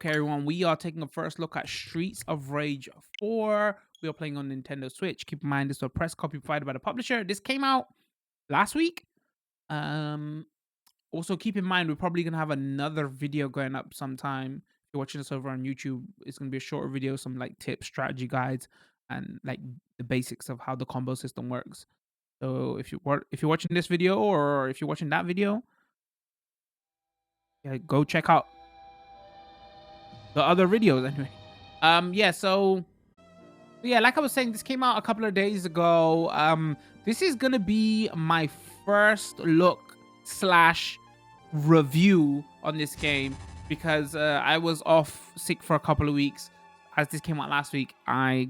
Okay, everyone, we are taking a first look at Streets of Rage 4. We are playing on Nintendo Switch. Keep in mind, this is a press copy provided by the publisher. This came out last week. Um, Also, keep in mind, we're probably going to have another video going up sometime. If you're watching this over on YouTube, it's going to be a shorter video, some like tips, strategy guides, and like the basics of how the combo system works. So if you're watching this video or if you're watching that video, yeah, go check out the other videos anyway. Yeah, so yeah, like I was saying, this came out a couple of days ago. This is gonna be my first look slash review on this game because I was off sick for a couple of weeks. As this came out last week, I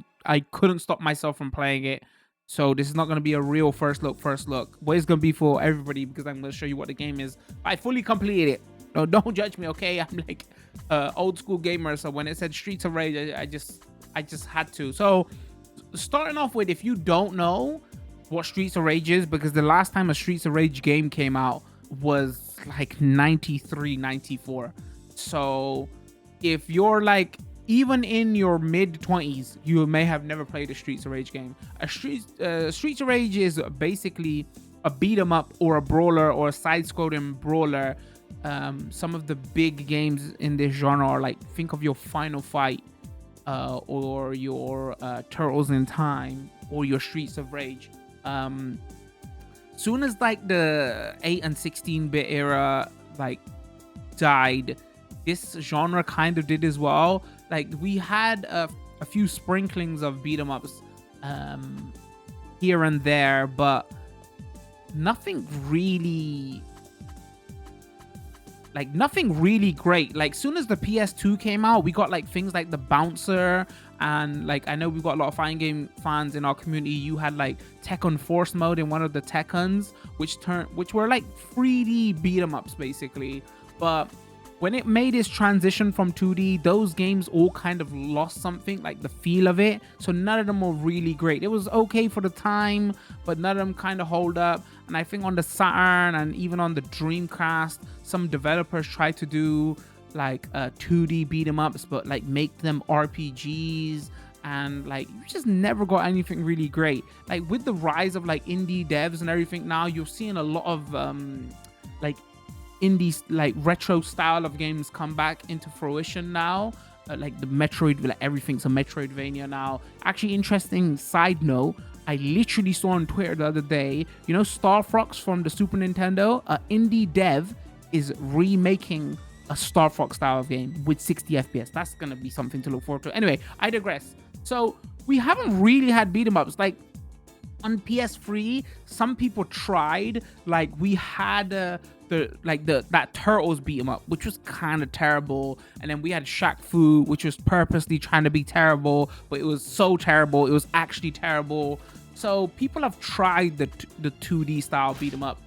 couldn't stop myself from playing it. So this is not gonna be a real first look. But it's gonna be for everybody because I'm gonna show you what the game is. I fully completed it. No, don't judge me, okay? I'm like old school gamer, so when it said Streets of Rage, I just had to. So starting off with, if you don't know what Streets of Rage is, because the last time a Streets of Rage game came out was like 93, 94. So if you're like even in your mid 20s, you may have never played a Streets of Rage game. Streets of Rage is basically a beat 'em up or a brawler or a side-scrolling brawler. Some of the big games in this genre are like, think of your Final Fight, or your Turtles in Time, or your Streets of Rage. Soon as like the 8 and 16-bit era like died, this genre kind of did as well. Like we had a few sprinklings of beat 'em ups here and there, but nothing really great. Like soon as the PS2 came out, we got like things like the bouncer, and like I know we've got a lot of fighting game fans in our community. You had like Tekken Force mode in one of the Tekkens, which were like 3D beat 'em ups basically. But when it made its transition from 2D, those games all kind of lost something, like the feel of it. So none of them were really great. It was okay for the time, but none of them kind of hold up. And I think on the Saturn and even on the Dreamcast, some developers tried to do like 2D beat 'em ups, but like make them RPGs, and like you just never got anything really great. Like with the rise of like indie devs and everything, now you're seeing a lot of like indie like retro style of games come back into fruition now. Like the Metroid, like everything's a Metroidvania now. Actually, interesting side note, I literally saw on Twitter the other day, you know, Star Fox from the Super Nintendo, indie dev is remaking a Star Fox style of game with 60 FPS. That's gonna be something to look forward to. Anyway, I digress. So we haven't really had beat 'em ups. Like on PS3, some people tried. Like we had that Turtles beat 'em up, which was kind of terrible, and then we had Shaq Fu, which was purposely trying to be terrible, but it was so terrible it was actually terrible. So people have tried the 2D style beat 'em up,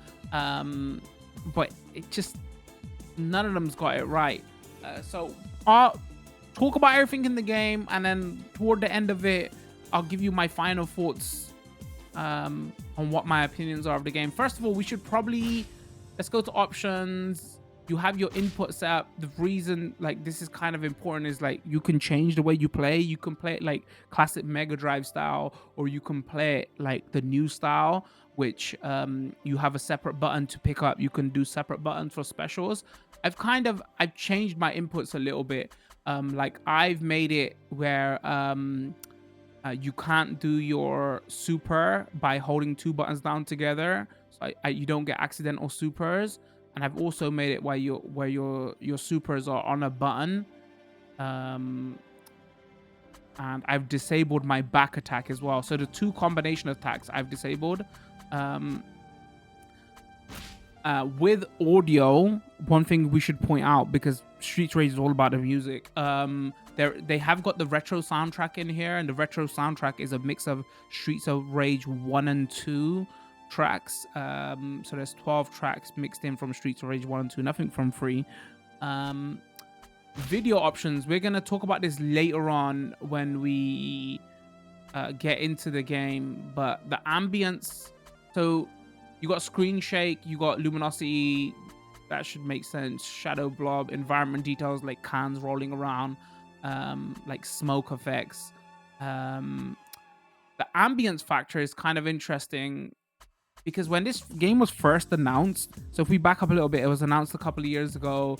but it just, none of them's got it right. So I'll talk about everything in the game, and then toward the end of it, I'll give you my final thoughts on what my opinions are of the game. First of all, we should probably, let's go to options. You have your input set up. The reason like this is kind of important is like you can change the way you play. You can play it like classic Mega Drive style, or you can play it like the new style, which you have a separate button to pick up. You can do separate buttons for specials. I've changed my inputs a little bit. Like I've made it where you can't do your super by holding two buttons down together, so you don't get accidental supers. And I've also made it where your supers are on a button, and I've disabled my back attack as well. So the two combination attacks I've disabled. With audio, one thing we should point out, because Streets Rage is all about the music, they have got the retro soundtrack in here, and the retro soundtrack is a mix of Streets of Rage 1 and 2 tracks. So there's 12 tracks mixed in from Streets of Rage 1 and 2, nothing from 3. Video options, we're gonna talk about this later on when we get into the game, but the ambience, so you got screen shake, you got luminosity, that should make sense. Shadow blob, environment details like cans rolling around, like smoke effects. Um, the ambience factor is kind of interesting because when this game was first announced, so if we back up a little bit, it was announced a couple of years ago.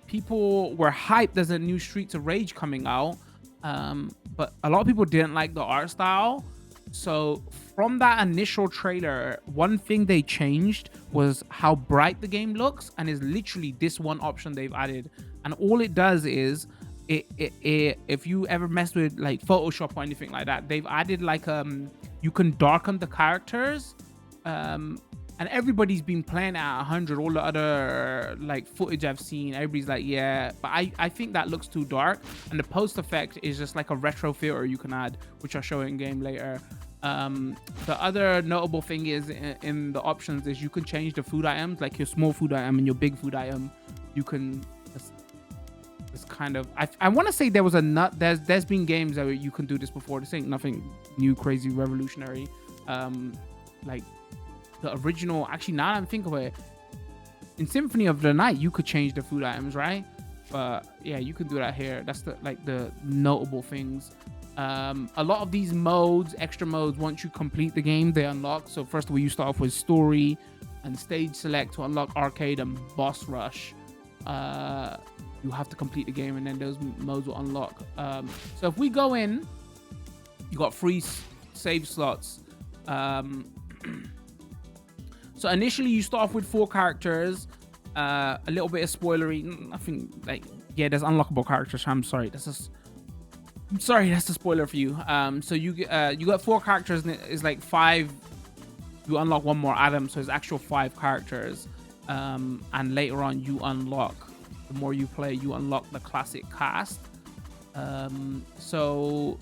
People were hyped there's a new Streets of Rage coming out, but a lot of people didn't like the art style. So from that initial trailer, one thing they changed was how bright the game looks, and is literally this one option they've added. And all it does is if you ever mess with like Photoshop or anything like that, they've added like you can darken the characters, and everybody's been playing at 100. All the other like footage I've seen, everybody's like, yeah, but I think that looks too dark. And the post effect is just like a retro filter you can add, which I'll show in game later. The other notable thing is in the options is you can change the food items, like your small food item and your big food item. You can it's kind of I want to say there was a nut there's been games that you can do this before. This ain't nothing new, crazy, revolutionary. Like the original, actually now that I'm thinking about it, in Symphony of the Night you could change the food items, right? But yeah, you can do that here. That's the notable things. A lot of these modes, extra modes, once you complete the game, they unlock. So first of all, you start off with story and stage select to unlock arcade and boss rush. You have to complete the game and then those modes will unlock. So if we go in, you got free save slots. So initially you start off with 4 characters. A little bit of spoilery, nothing like, yeah, there's unlockable characters. I'm sorry, that's a spoiler for you. So you got 4 characters and it's like 5. You unlock one more Adam, so it's actual 5 characters. And later on you unlock, the more you play, you unlock the classic cast. So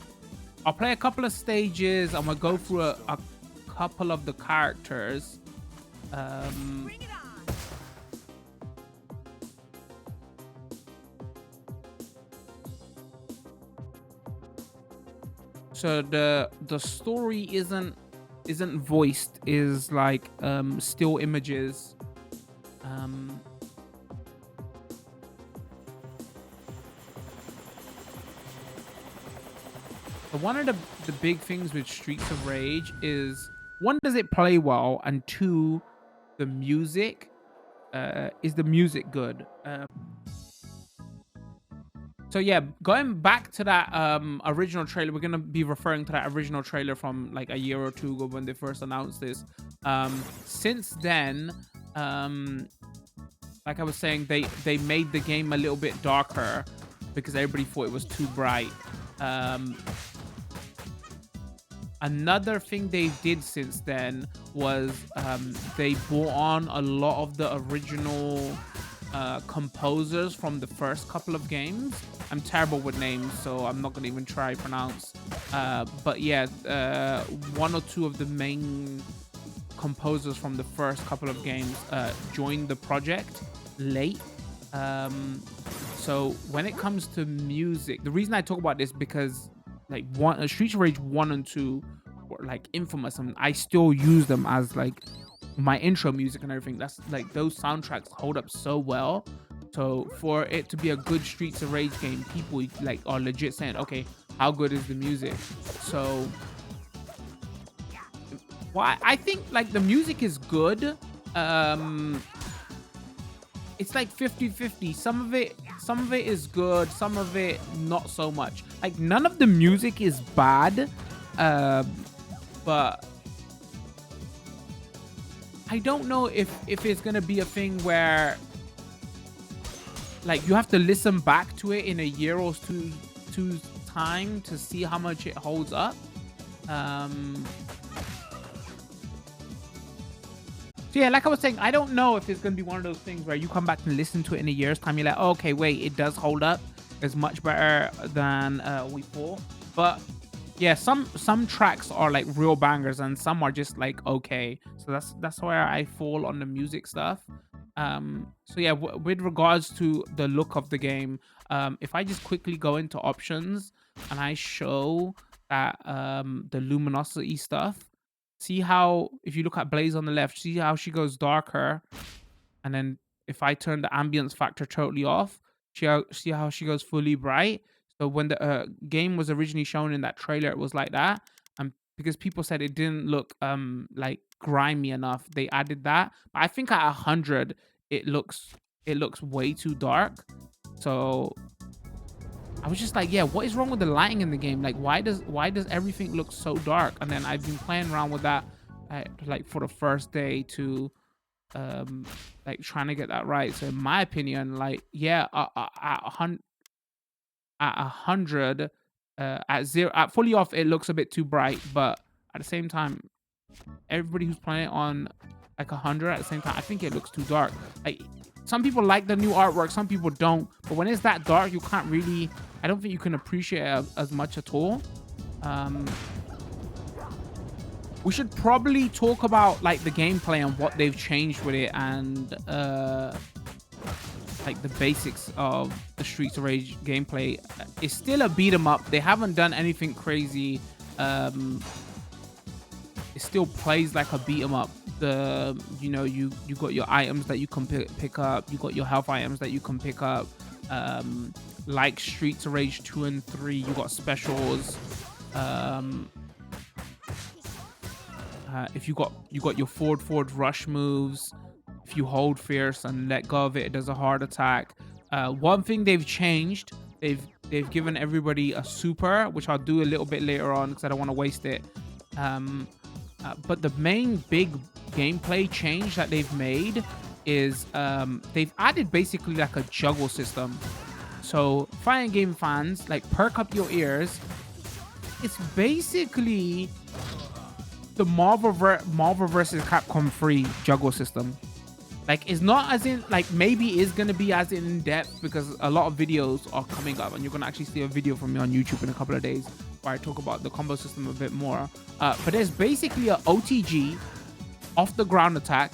I'll play a couple of stages. I'm gonna go through a couple of the characters. So the story isn't voiced, is like still images. But one of the big things with Streets of Rage is, one, does it play well, and 2, the music. Is the music good? So yeah, going back to that original trailer, we're gonna be referring to that original trailer from like a year or 2 ago when they first announced this. Since then, like I was saying, they made the game a little bit darker because everybody thought it was too bright. Another thing they did since then was they brought on a lot of the original composers from the first couple of games. I'm terrible with names, so I'm not gonna even try to pronounce. But yeah, 1 or 2 of the main composers from the first couple of games joined the project late. So when it comes to music, the reason I talk about this, because like Streets of Rage 1 and 2 were like infamous, and I still use them as like my intro music and everything. That's like, those soundtracks hold up so well. So for it to be a good Streets of Rage game, people like are legit saying, okay, how good is the music? So I think like the music is good. It's like 50-50. Some of it is good, some of it not so much. Like none of the music is bad, but I don't know if it's gonna be a thing where like you have to listen back to it in a year or two's time to see how much it holds up. So yeah, like I was saying, I don't know if it's gonna be one of those things where you come back and listen to it in a year's time, you're like, oh, okay, wait, it does hold up. It's much better than we thought. But yeah, some tracks are like real bangers and some are just like okay. So that's where I fall on the music stuff. So yeah, with regards to the look of the game, if I just quickly go into options and I show that the luminosity stuff, see how, if you look at Blaze on the left, see how she goes darker and then if I turn the ambience factor totally off, see how she goes fully bright. So when the game was originally shown in that trailer, it was like that. Because people said it didn't look like grimy enough, they added that. But I think at 100, it looks way too dark. So I was just like, yeah, what is wrong with the lighting in the game? Like, why does everything look so dark? And then I've been playing around with that, like for the first day to like trying to get that right. So in my opinion, like, yeah, at 100, at zero, at fully off, it looks a bit too bright. But at the same time, everybody who's playing it on like 100 at the same time, I think it looks too dark. Like, some people like the new artwork, some people don't. But when it's that dark, you can't really, I don't think you can appreciate it as much at all. We should probably talk about like the gameplay and what they've changed with it, and like the basics of the Streets of Rage gameplay. It's still a beat 'em up. They haven't done anything crazy. It still plays like a beat 'em up. You got your items that you can pick up. You got your health items that you can pick up. Like Streets of Rage 2 and 3, you got specials. If you got your forward rush moves. If you hold fierce and let go of it, it does a hard attack. One thing they've changed, they've given everybody a super, which I'll do a little bit later on because I don't want to waste it. But the main big gameplay change that they've made is they've added basically like a juggle system. So fighting game fans, like, perk up your ears. It's basically the Marvel versus Capcom 3 juggle system. Like, it's not as in, like, maybe it's gonna be as in depth because a lot of videos are coming up, and you're gonna actually see a video from me on YouTube in a couple of days where I talk about the combo system a bit more. But there's basically a OTG, off the ground attack,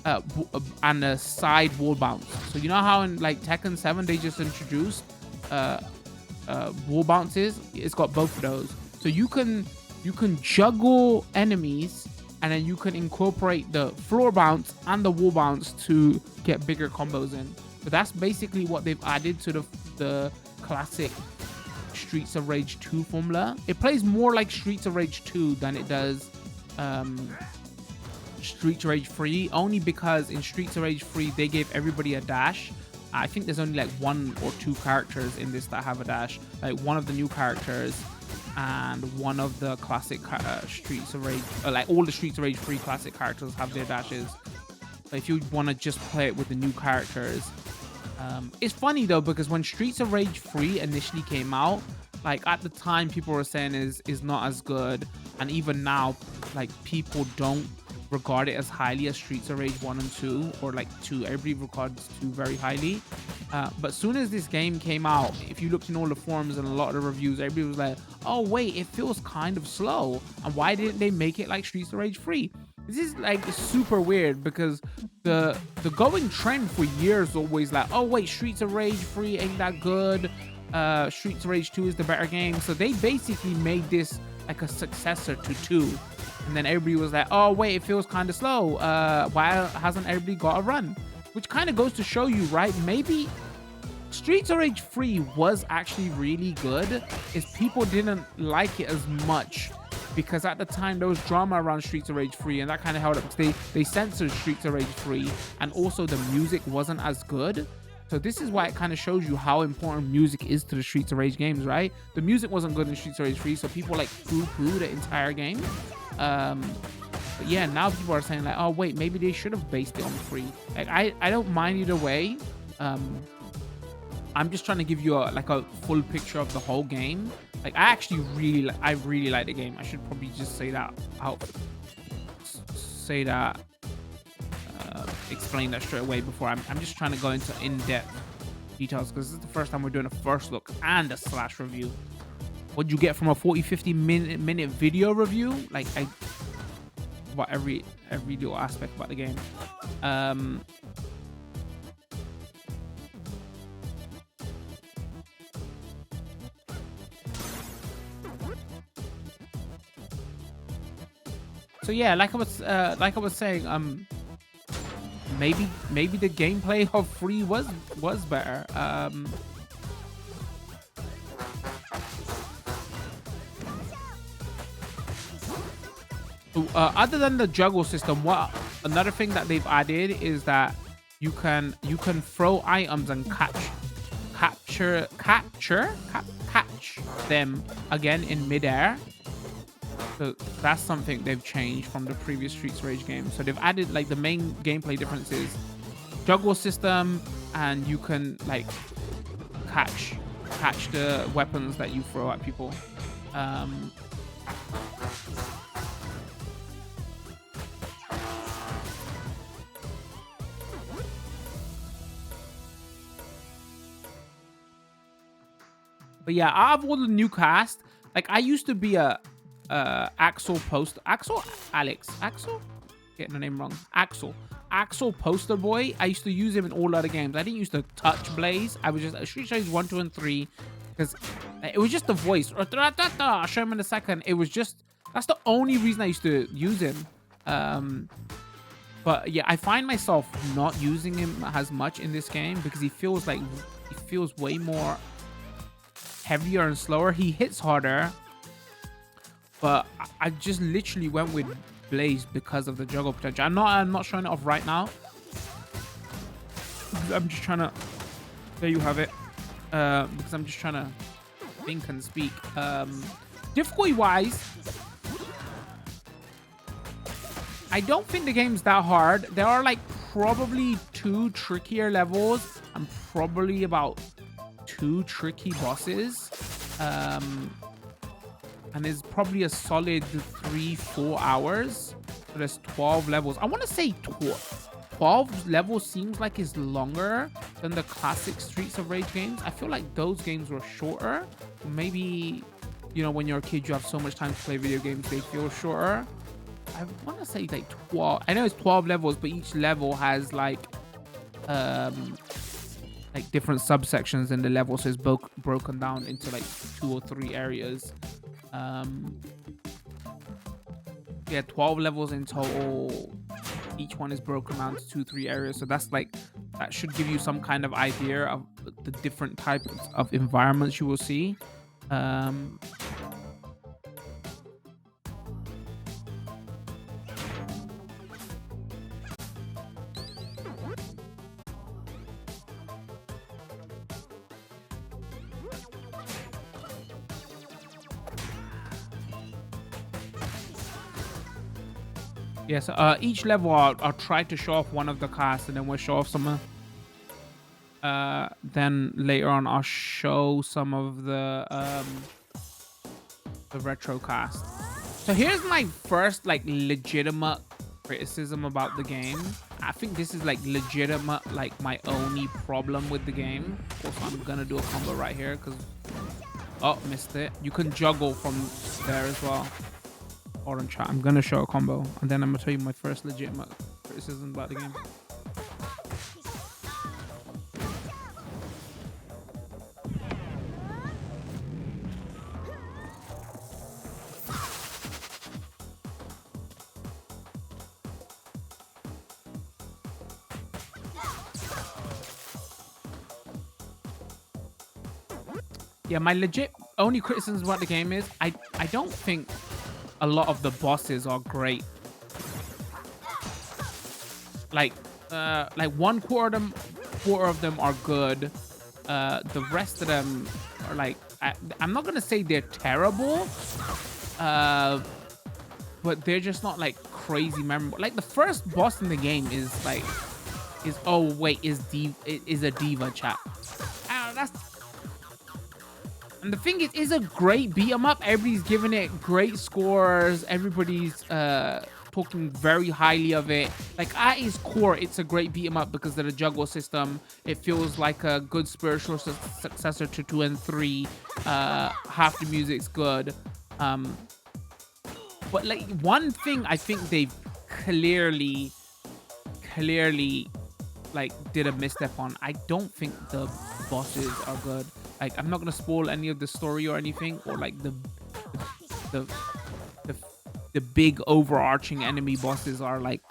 and a side wall bounce. So you know how in like Tekken 7 they just introduced wall bounces? It's got both of those. So you can juggle enemies, and then you can incorporate the floor bounce and the wall bounce to get bigger combos in. So that's basically what they've added to the classic Streets of Rage 2 formula. It plays more like Streets of Rage 2 than it does Streets of Rage 3, only because in Streets of Rage 3 they gave everybody a dash. I think there's only like 1 or 2 characters in this that have a dash. Like one of the new characters and one of the classic Streets of Rage, like all the Streets of Rage 3 classic characters have their dashes. But if you want to just play it with the new characters, it's funny though, because when Streets of Rage 3 initially came out, like at the time people were saying is not as good, and even now, like, people don't regard it as highly as Streets of Rage 1 and 2, or like 2. Everybody regards 2 very highly. But as soon as this game came out, if you looked in all the forums and a lot of the reviews, everybody was like, oh wait, it feels kind of slow, and why didn't they make it like Streets of Rage 3? This is like super weird, because the going trend for years always like, oh wait, Streets of Rage 3 ain't that good, Streets of Rage 2 is the better game. So they basically made this like a successor to 2. And then everybody was like, oh wait, it feels kind of slow, why hasn't everybody got a run? Which kind of goes to show you, right, maybe Streets of Rage 3 was actually really good, is people didn't like it as much because at the time there was drama around Streets of Rage 3, and that kind of held up because they censored Streets of Rage 3, and also the music wasn't as good. So this is why it kind of shows you how important music is to the Streets of Rage games, right? The music wasn't good in Streets of Rage 3, so people like poo-poo the entire game. But yeah, now people are saying like, oh wait, maybe they should have based it on 3. Like, I don't mind either way. I'm just trying to give you a full picture of the whole game. Like, I really like the game. I should probably just say that out. Explain that straight away before I'm just trying to go into in-depth details, because this is the first time we're doing a first look and a slash review. What you get from a 40-50 minute video review, like about every little aspect about the game. So yeah, like I was saying, maybe the gameplay of 3 was better. Other than the juggle system, what another thing that they've added is that you can throw items and catch them again in midair. So that's something they've changed from the previous Streets Rage game. So they've added like the main gameplay differences, juggle system, and you can like catch the weapons that you throw at people. But yeah, out of all the new cast, like I used to be a Axel getting the name wrong. Axel poster boy. I used to use him in all other games. I didn't used to touch Blaze. I was just Street Fighter 1, 2, and 3 because it was just the voice. I'll show him in a second. It was just that's the only reason I used to use him. But yeah, I find myself not using him as much in this game because he feels way more heavier and slower. He hits harder, but I just literally went with Blaze because of the juggle potential. I'm not showing it off right now. I'm just trying to. There you have it. Because I'm just trying to think and speak. Difficulty wise, I don't think the game's that hard. There are like probably 2 trickier levels and probably about 2 tricky bosses. And there's probably a solid 3-4 hours. So there's 12 levels. I want to say 12 levels seems like it's longer than the classic Streets of Rage games. I feel like those games were shorter. Maybe, you know, when you're a kid, you have so much time to play video games, they feel shorter. I want to say like 12. I know it's 12 levels, but each level has like different subsections in the level, so it's broken down into like 2 or 3 areas. Yeah, 12 levels in total. Each one is broken down to 2-3 areas, so that's like that should give you some kind of idea of the different types of environments you will see. Yes, each level I'll try to show off one of the casts, and then we'll show off some. Then later on I'll show some of the retro cast. So here's my first like legitimate criticism about the game. I think this is like legitimate, like my only problem with the game. Also, I'm gonna do a combo right here because missed it. You can juggle from there as well. Or in chat, I'm gonna show a combo, and then I'm gonna tell you my first legitimate criticism about the game. Yeah, my legit only criticism about the game is I don't think a lot of the bosses are great. Like 1/4 of them are good. The rest of them are like I'm not gonna say they're terrible, but they're just not like crazy memorable. Like the first boss in the game is a diva chat. And the thing is, it's a great beat 'em up. Everybody's giving it great scores. Everybody's talking very highly of it. Like at its core, it's a great beat 'em up because of the juggle system. It feels like a good spiritual successor to 2 and 3. Half the music's good. But like one thing I think they've clearly like did a misstep on. I don't think the bosses are good. Like I'm not gonna spoil any of the story or anything, or like the big overarching enemy bosses are like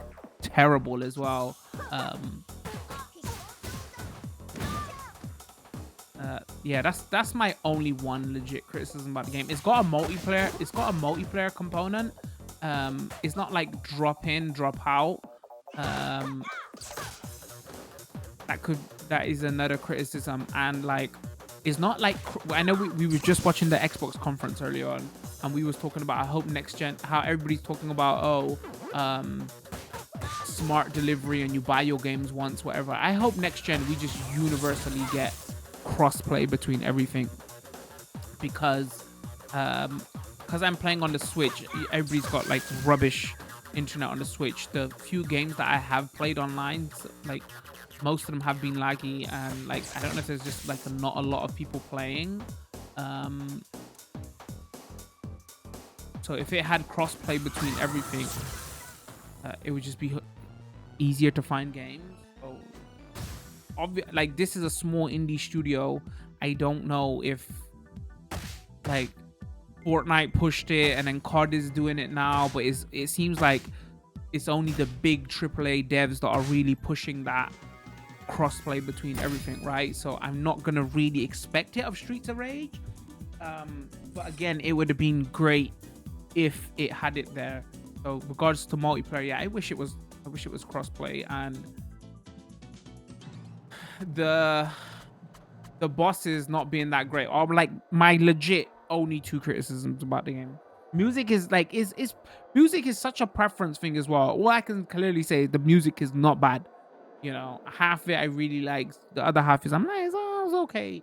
terrible as well. Um, yeah, that's my only one legit criticism about the game. It's got a multiplayer. It's got a multiplayer component. It's not like drop in, drop out. Um, that is another criticism. And like, it's not like, I know we were just watching the Xbox conference earlier on, and we was talking about, I hope next gen, how everybody's talking about, smart delivery and you buy your games once, whatever. I hope next gen we just universally get crossplay between everything, because I'm playing on the Switch. Everybody's got like rubbish internet on the Switch. The few games that I have played online, like most of them have been laggy, and like I don't know if there's just like not a lot of people playing. So if it had crossplay between everything, it would just be easier to find games. So like this is a small indie studio. I don't know if like Fortnite pushed it and then COD is doing it now, but it seems like it's only the big AAA devs that are really pushing that crossplay between everything, right? So I'm not gonna really expect it of Streets of Rage, but again, it would have been great if it had it there. So regards to multiplayer, yeah, I wish it was crossplay. And the bosses not being that great are like my legit only two criticisms about the game. Music is like music is such a preference thing as well. All I can clearly say is the music is not bad. You know, half of it I really like, the other half is I'm like, oh, it's okay.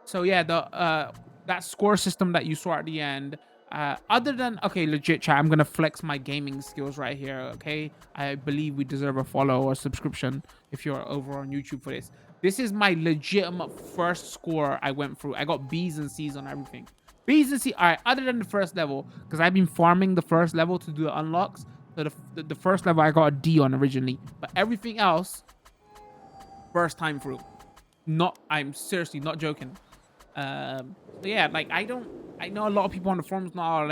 So yeah, that score system that you saw at the end, other than, okay, legit chat, I'm gonna flex my gaming skills right here. Okay, I believe we deserve a follow or subscription if you're over on YouTube for this. This is my legitimate first score I went through. I got B's and C's on everything. B's and C's. All right, other than the first level, because I've been farming the first level to do the unlocks. So the first level I got a D on originally, but everything else, first time through. I'm seriously not joking. So yeah, like I know a lot of people on the forums now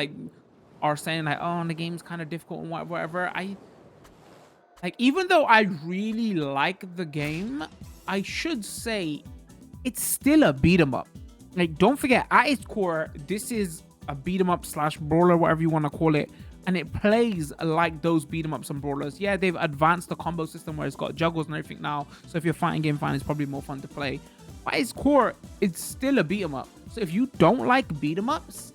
are saying like, oh, the game's kind of difficult and whatever. Even though I really like the game, I should say it's still a beat 'em up. Like, don't forget, at its core, this is a beat 'em up / brawler, whatever you want to call it, and it plays like those beat 'em ups and brawlers. Yeah, they've advanced the combo system where it's got juggles and everything now, so if you're a fighting game fan, it's probably more fun to play. But at its core, it's still a beat 'em up. So if you don't like beat 'em ups,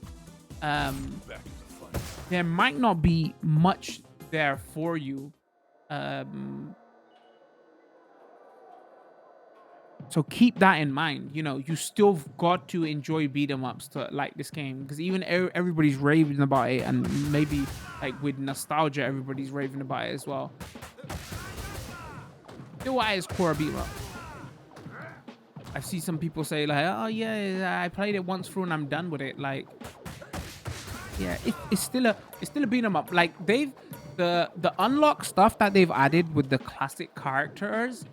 there might not be much there for you. So keep that in mind. You know, you still got to enjoy beat 'em ups to like this game, because even everybody's raving about it, and maybe like with nostalgia, everybody's raving about it as well. Still at its core, beat 'em up. I see some people say like, oh yeah, I played it once through and I'm done with it. Like, yeah, it's still a beat 'em up. Like the unlock stuff that they've added with the classic characters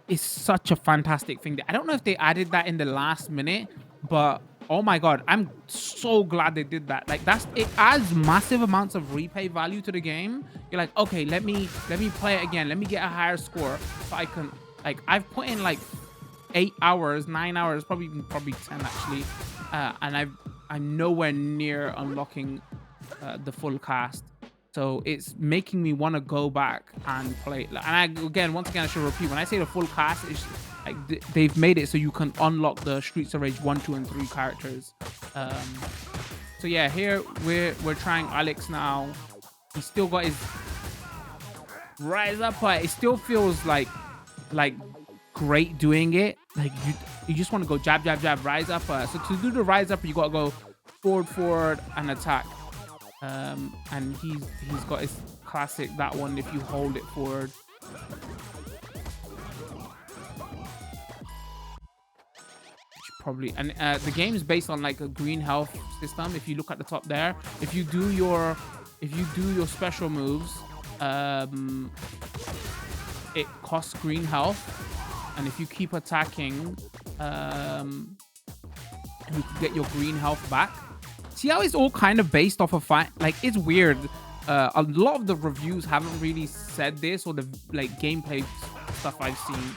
is such a fantastic thing. I don't know if they added that in the last minute, but oh my god, I'm so glad they did that. Like, it adds massive amounts of replay value to the game. You're like, okay, let me play it again. Let me get a higher score so I can, like, I've put in like 8 hours, 9 hours, probably 10 actually, and I'm nowhere near unlocking the full cast. So it's making me want to go back and play. And once again, I should repeat, when I say the full cast, it's like they've made it so you can unlock the Streets of Rage 1, 2, and 3 characters. So yeah, here we're trying Alex now. He's still got his rise up, but it still feels like great doing it. Like you just want to go jab, jab, jab, rise up. So to do the rise up, you got to go forward, and attack. And he's got his classic, that one, if you hold it forward. Probably, and the game is based on like a green health system. If you look at the top there, if you do your special moves, it costs green health, and if you keep attacking, you can get your green health back. See how it's all kind of based off of fight? Like, it's weird. A lot of the reviews haven't really said this, or the like gameplay stuff I've seen.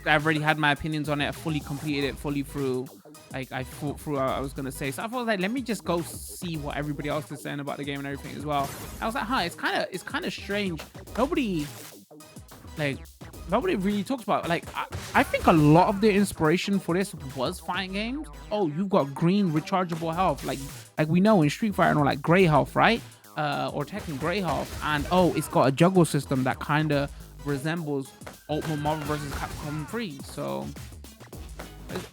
I've already had my opinions on it. I fully completed it fully through. Like I thought through what I was gonna say. So I was like, let me just go see what everybody else is saying about the game and everything as well. I was like, huh, it's kind of strange. Nobody really talks about it. Like I think a lot of the inspiration for this was fighting games. Oh, you've got green rechargeable health, like we know in Street Fighter, or like gray health, right? Or Tekken gray health, and oh, it's got a juggle system that kind of resembles Ultimate Marvel vs. Capcom 3. So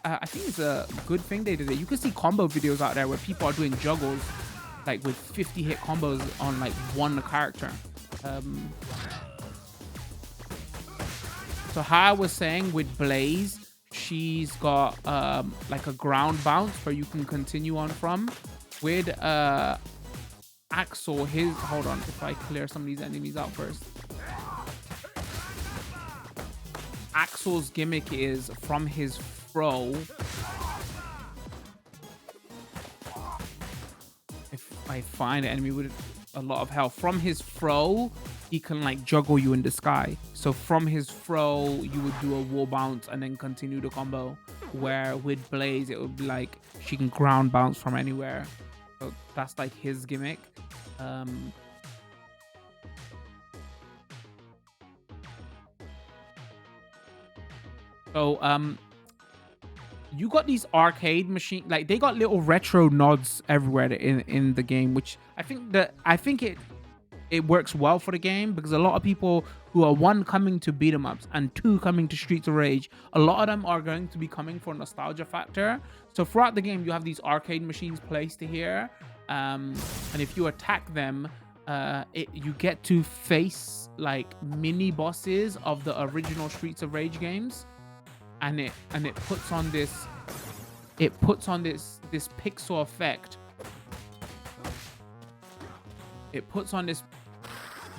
I think it's a good thing they did it. You can see combo videos out there where people are doing juggles like with 50 hit combos on like one character. So how I was saying with Blaze, she's got like a ground bounce where you can continue on from. With Axel, hold on, if I clear some of these enemies out first. Axel's gimmick is from his throw. If I find an enemy with a lot of health, from his throw, he can like juggle you in the sky. So from his throw, you would do a wall bounce and then continue the combo. Where with Blaze, it would be like she can ground bounce from anywhere. So that's like his gimmick. You got these arcade machine, like they got little retro nods everywhere in the game, which I think it works well for the game, because a lot of people who are one coming to beat 'em ups and two coming to Streets of Rage, a lot of them are going to be coming for nostalgia factor. So throughout the game, you have these arcade machines placed here, and if you attack them, you get to face like mini bosses of the original Streets of Rage games, and it puts on this pixel effect. It puts on this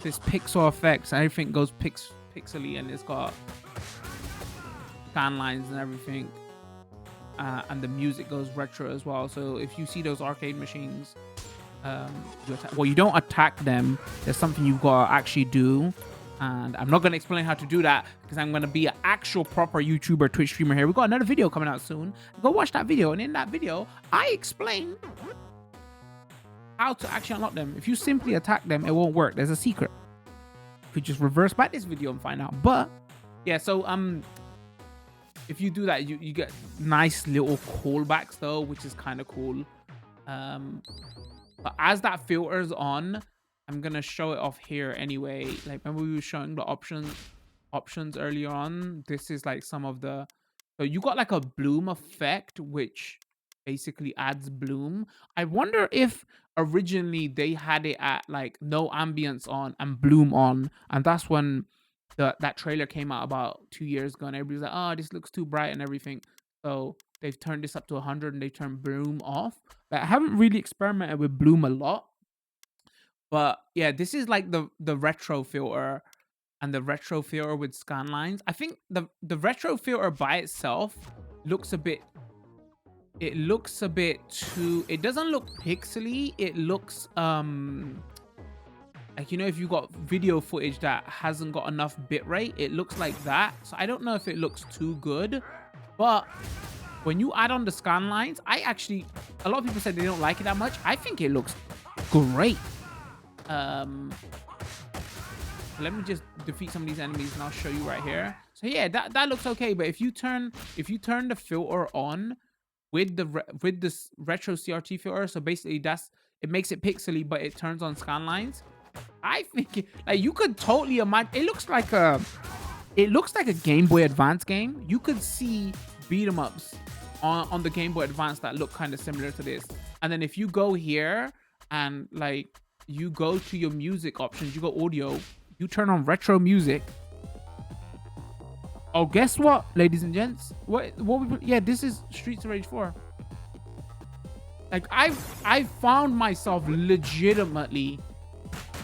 pixel effects, and everything goes pixely, and it's got scan lines and everything, and the music goes retro as well. So if you see those arcade machines, you don't attack them. There's something you've got to actually do, and I'm not going to explain how to do that, because I'm going to be an actual proper YouTuber, Twitch streamer here. We got another video coming out soon. Go watch that video, and in that video I explain how to actually unlock them. If you simply attack them, it won't work. There's a secret. You could just reverse back this video and find out. But yeah, so if you do that, you get nice little callbacks though, which is kind of cool. But as that filters on, I'm gonna show it off here anyway. Like, remember we were showing the options earlier on? This is like some of the, so you got like a bloom effect, which basically adds bloom. I wonder if originally they had it at like no ambience on and bloom on, and that's when that trailer came out about 2 years ago, and everybody's like, oh, this looks too bright and everything. So they've turned this up to 100 and they turned bloom off. But I haven't really experimented with bloom a lot. But yeah, this is like the retro filter, and the retro filter with scan lines. I think the retro filter by itself looks a bit, it doesn't look pixely. It looks like, you know, if you got video footage that hasn't got enough bitrate, it looks like that. So I don't know if it looks too good, but when you add on the scan lines, a lot of people said they don't like it that much. I think it looks great. Let me just defeat some of these enemies and I'll show you right here. So yeah, that looks okay. But if you turn the filter on with this retro CRT filter, so basically it makes it pixely, but it turns on scan lines. I think like you could totally imagine. It looks like a Game Boy Advance game. You could see beat 'em ups on the Game Boy Advance that look kind of similar to this. And then if you go here and like you go to your music options, you go audio, you turn on retro music. Oh, guess what, ladies and gents? Yeah, this is Streets of Rage 4. Like I found myself legitimately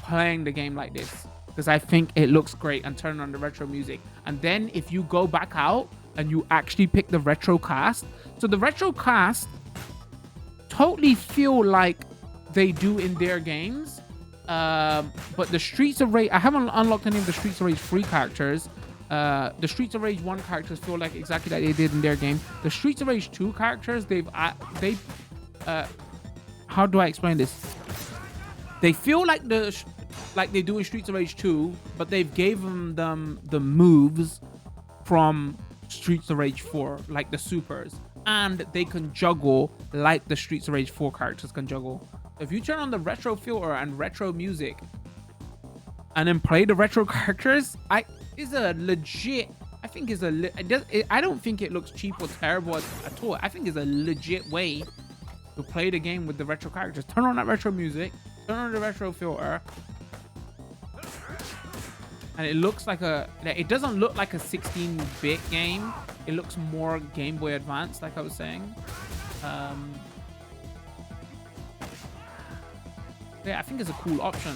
playing the game like this because I think it looks great, and turn on the retro music. And then if you go back out and you actually pick the retro cast, so the retro cast totally feel like they do in their games, But the Streets of Rage, I haven't unlocked any of the Streets of Rage 3 characters. The Streets of Rage 1 characters feel like exactly like they did in their game. The Streets of Rage 2 characters, how do I explain this? They feel like like they do in Streets of Rage 2, but they've given them the moves from Streets of Rage 4, like the supers, and they can juggle like the Streets of Rage 4 characters can juggle. If you turn on the retro filter and retro music and then play the retro characters, I don't think it looks cheap or terrible at all. I think it's a legit way to play the game with the retro characters. Turn on that retro music, turn on the retro filter, and it looks like it doesn't look like a 16-bit game. It looks more Game Boy Advance, like I was saying. Yeah, I think it's a cool option.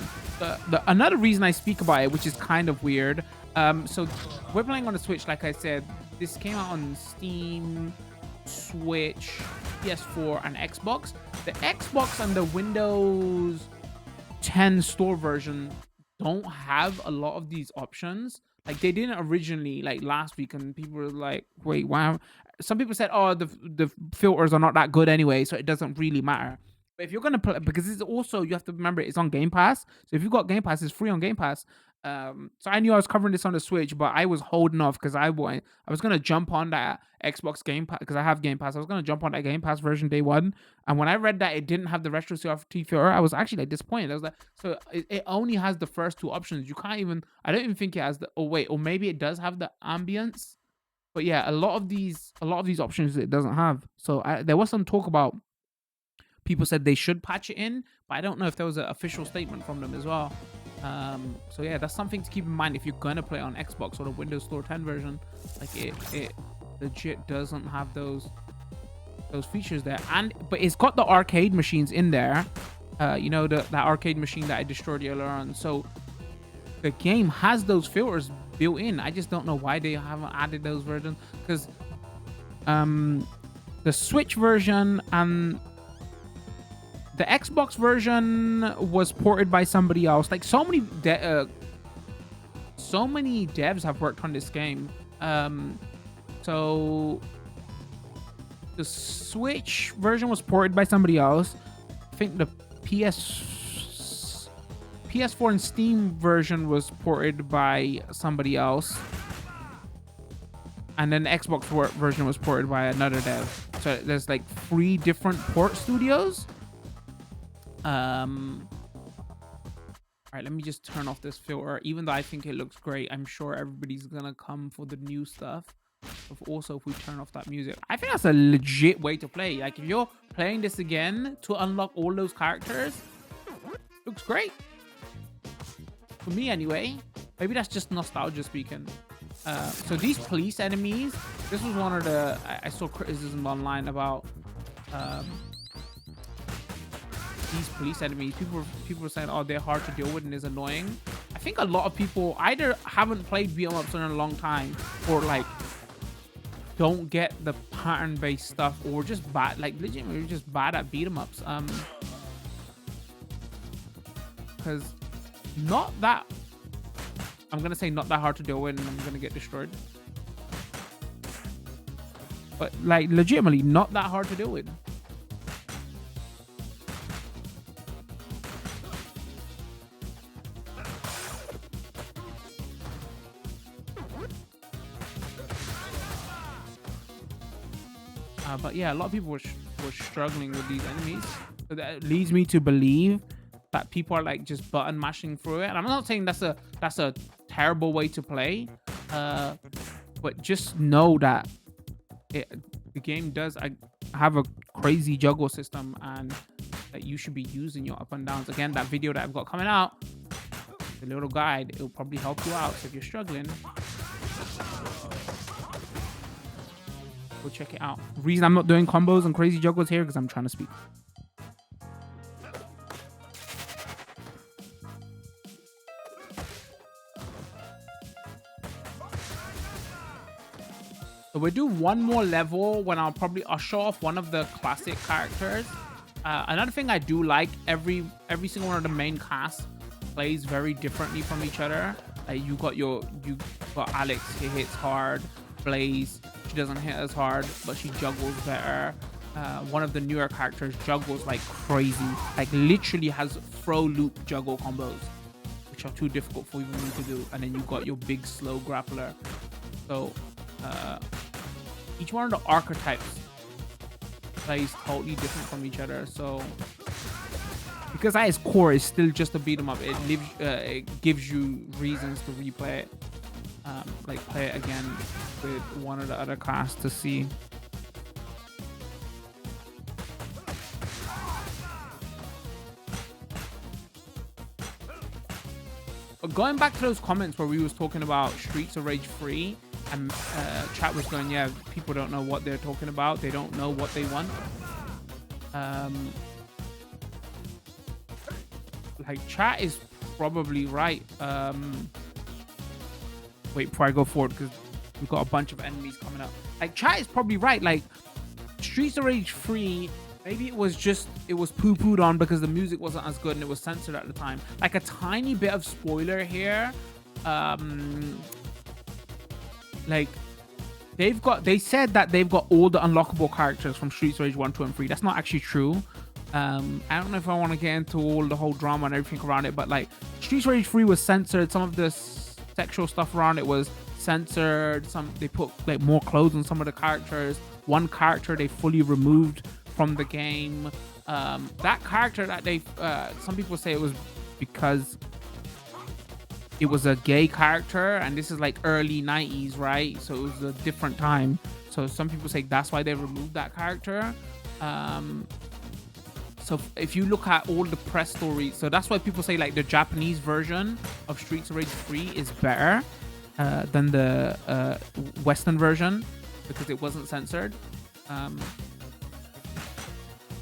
Another reason I speak about it, which is kind of weird. So we're playing on the Switch, like I said. This came out on Steam, Switch, PS4, and Xbox. The Xbox and the Windows 10 store version don't have a lot of these options. Like they didn't originally, like last week, and people were like, wait, wow. Some people said, oh, the filters are not that good anyway, so it doesn't really matter. But if you're gonna play, because it's also, you have to remember it's on Game Pass. So if you've got Game Pass, it's free on Game Pass. So I knew I was covering this on the Switch, but I was holding off because I was gonna jump on that Xbox Game Pass because I have Game Pass. I was gonna jump on that Game Pass version day one, and when I read that it didn't have the retro CRT filter, I was actually like disappointed. I was like, so it only has the first two options. You can't even. I don't even think it has the. Oh wait, or maybe it does have the ambience. But yeah, a lot of these options it doesn't have. So there was some talk about. People said they should patch it in, but I don't know if there was an official statement from them as well. So yeah, that's something to keep in mind if you're gonna play on Xbox or the Windows Store 10 version. Like it legit doesn't have those features there, but it's got the arcade machines in there. You know, that arcade machine that I destroyed earlier on. So the game has those filters built in. I just don't know why they haven't added those versions, because the Switch version and the Xbox version was ported by somebody else. Like so many devs have worked on this game. So the Switch version was ported by somebody else. I think the PS4 and Steam version was ported by somebody else. And then the Xbox version was ported by another dev. So there's like 3 different port studios. All right, let me just turn off this filter. Even though I think it looks great, I'm sure everybody's gonna come for the new stuff. Also, if we turn off that music, I think that's a legit way to play. Like if you're playing this again to unlock all those characters, looks great for me anyway. Maybe that's just nostalgia speaking. So these police enemies, this was one of the I saw criticism online about these police enemies. People were saying, oh, they're hard to deal with and is annoying. I think a lot of people either haven't played beat 'em ups in a long time, or like don't get the pattern based stuff, or just bad, like legitimately just bad at beat 'em ups. Because I'm gonna say not that hard to deal with, and I'm gonna get destroyed. But like legitimately not that hard to deal with. But yeah, a lot of people were struggling with these enemies. So that leads me to believe that people are like just button mashing through it. And I'm not saying that's a terrible way to play, but just know that the game does have a crazy juggle system, and that you should be using your up and downs. Again, that video that I've got coming out, the little guide, it'll probably help you out. So if you're struggling, go check it out. The reason I'm not doing combos and crazy juggles here because I'm trying to speak. So we'll do one more level when I'll show off one of the classic characters. Another thing I do like, every single one of the main cast plays very differently from each other. Like you got Alex, he hits hard. Blaze, she doesn't hit as hard, but she juggles better. One of the newer characters juggles like crazy, like literally has throw loop juggle combos, which are too difficult for even me to do. And then you got your big slow grappler. So each one of the archetypes plays totally different from each other. So because at its core is still just a beat 'em up, it gives you reasons to replay it, like play it again with one of the other class to see. But going back to those comments where we was talking about Streets of Rage 3, and chat was going, yeah, people don't know what they're talking about. They don't know what they want. Like chat is probably right. Wait, before I go forward, because we've got a bunch of enemies coming up. Like chat is probably right. Like Streets of Rage 3, maybe it was poo-pooed on because the music wasn't as good and it was censored at the time. Like a tiny bit of spoiler here. Like they said that they've got all the unlockable characters from Streets of Rage 1, 2, and 3. That's not actually true. I don't know if I want to get into all the whole drama and everything around it, but like Streets of Rage 3 was censored. Some of the sexual stuff around it was censored. They put like more clothes on some of the characters. One character they fully removed from the game. That character that some people say it was because it was a gay character, and this is like early 90s, right? So it was a different time. So some people say that's why they removed that character. So if you look at all the press stories, so that's why people say like the Japanese version of Streets of Rage 3 is better than the Western version because it wasn't censored.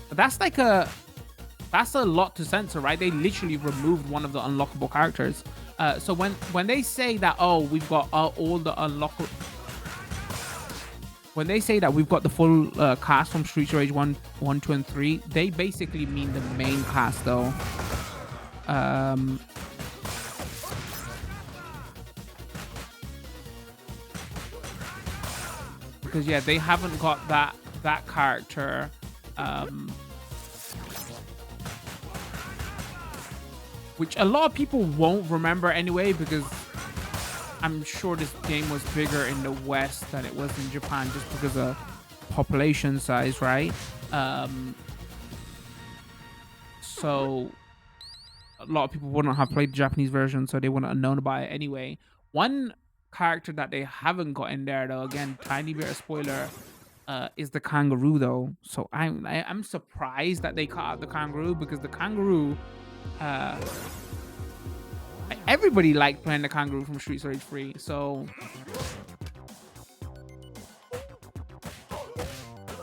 But that's a lot to censor, right? They literally removed one of the unlockable characters. So when they say that, oh, we've got all the unlockable, when they say that we've got the full cast from Streets of Rage 1, 2, and 3, they basically mean the main cast, though. Because yeah, they haven't got that character. Which a lot of people won't remember anyway, because I'm sure this game was bigger in the West than it was in Japan just because of population size, right? So a lot of people wouldn't have played the Japanese version, so they wouldn't have known about it anyway. One character that they haven't got in there, though, again, tiny bit of spoiler, is the kangaroo, though. So I'm surprised that they cut out the kangaroo, because the kangaroo, everybody liked playing the kangaroo from Streets of Rage 3. So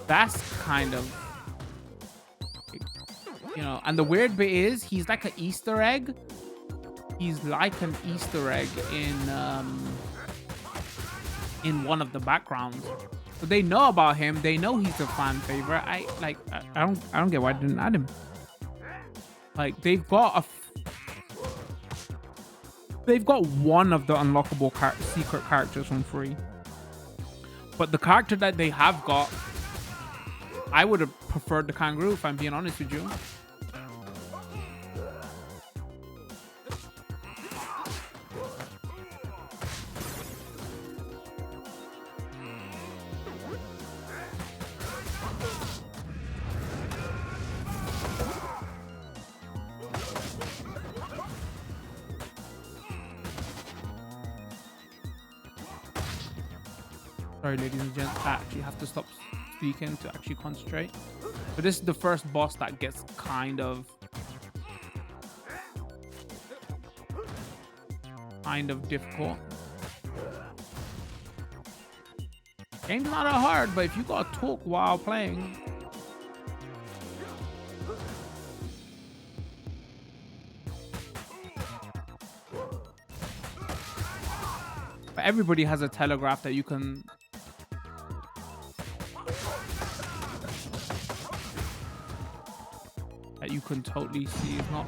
that's kind of, you know, and the weird bit is he's like an Easter egg. He's like an Easter egg in one of the backgrounds. So they know about him. They know he's a fan favorite. I don't get why I didn't add him. Like they've got one of the unlockable secret characters from 3. But the character that they have got, I would have preferred the kangaroo, if I'm being honest with you. Sorry, ladies and gents, I actually have to stop speaking to actually concentrate. But this is the first boss that gets kind of difficult. Game's not that hard, but if you gotta talk while playing, but everybody has a telegraph that you can totally see. It's not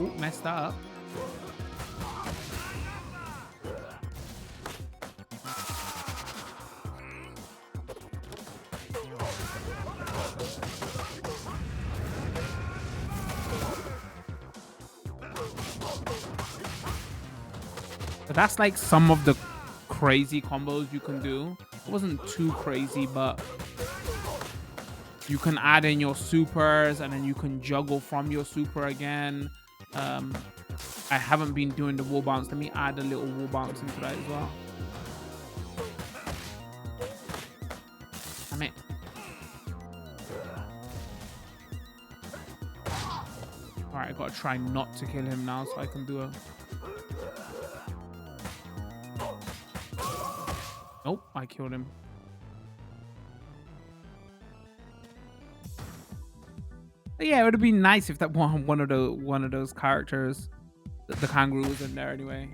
Ooh, messed up. But that's like some of the crazy combos you can do. It wasn't too crazy, but you can add in your supers and then you can juggle from your super again. I haven't been doing the wall bounce. Let me add a little wall bounce into that as well. Damn it. All right, I gotta try not to kill him now so I can do a... Nope, I killed him. But yeah, it would have been nice if that one of those characters, the kangaroo, was in there anyway.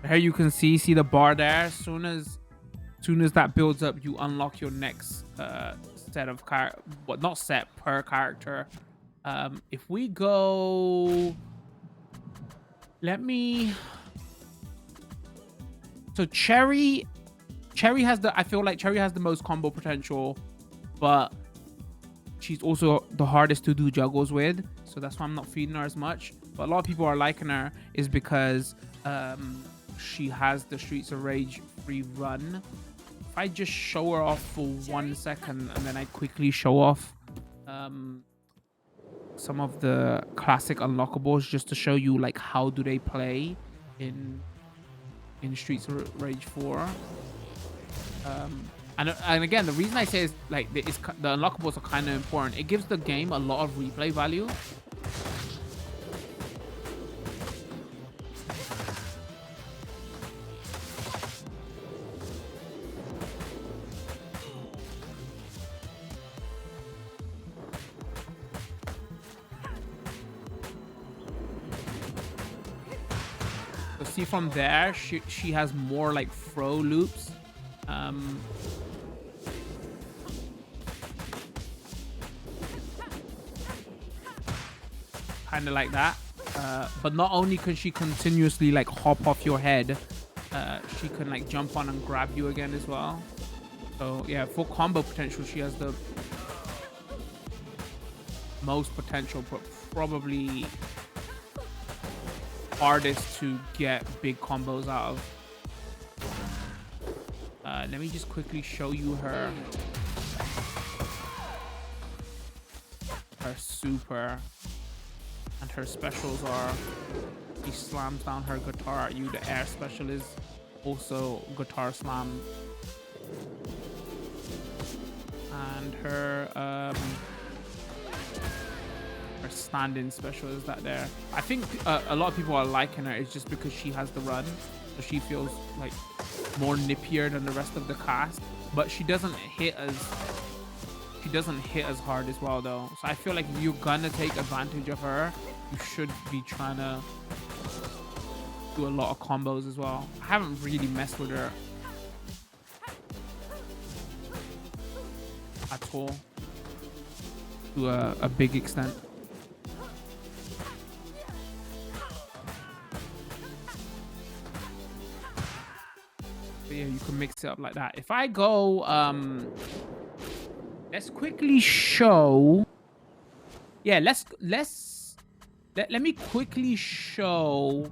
Here you can see the bar there. As soon as that builds up, you unlock your next set of not set per character. If we go, let me. So Cherry has I feel like Cherry has the most combo potential, but she's also the hardest to do juggles with. So that's why I'm not feeding her as much. But a lot of people are liking her is because she has the Streets of Rage free run. If I just show her off for 1 second and then I quickly show off some of the classic unlockables just to show you like how do they play in Streets of Rage 4. And again, the reason I say is like the unlockables are kind of important. It gives the game a lot of replay value. So see from there, she has more like throw loops. Kind of like that, but not only can she continuously like hop off your head, she can like jump on and grab you again as well. So yeah, for combo potential, she has the most potential, but probably hardest to get big combos out of. Let me just quickly show you her super. And her specials are, he slams down her guitar at you. The air special is also guitar slam. And her stand-in special is that there. I think a lot of people are liking her. It's just because she has the run. So she feels like more nippier than the rest of the cast. But she doesn't hit as hard as well though. So I feel like if you're gonna take advantage of her, you should be trying to do a lot of combos as well. I haven't really messed with her at all to a big extent. But yeah, you can mix it up like that. If I go let's quickly show. Yeah, let me quickly show.